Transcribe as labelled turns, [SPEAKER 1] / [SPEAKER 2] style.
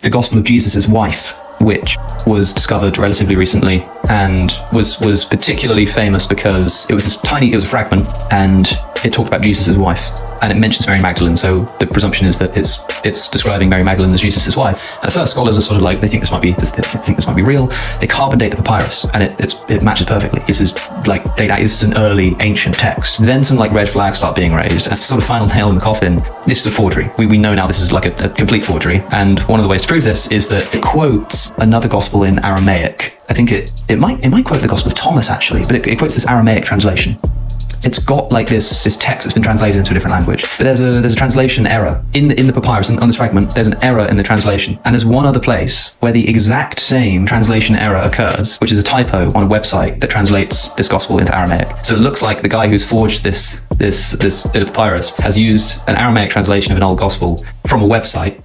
[SPEAKER 1] the Gospel of Jesus' wife, which was discovered relatively recently and was particularly famous because it was a fragment, and it talked about Jesus' wife, and it mentions Mary Magdalene, so the presumption is that it's describing Mary Magdalene as Jesus' wife. And at first, scholars are sort of like, they think this might be real. They carbon date the papyrus, and it matches perfectly. This is like this is an early ancient text. Then some like red flags start being raised, and sort of final nail in the coffin. This is a forgery. We know now this is like a complete forgery, and one of the ways to prove this is that it quotes another gospel in Aramaic. I think it might quote the Gospel of Thomas actually, but it quotes this Aramaic translation. It's got like this text that's been translated into a different language, but there's a translation error in the papyrus. On this fragment, there's an error in the translation, and there's one other place where the exact same translation error occurs, which is a typo on a website that translates this gospel into Aramaic. So it looks like the guy who's forged this bit of papyrus has used an Aramaic translation of an old gospel from a website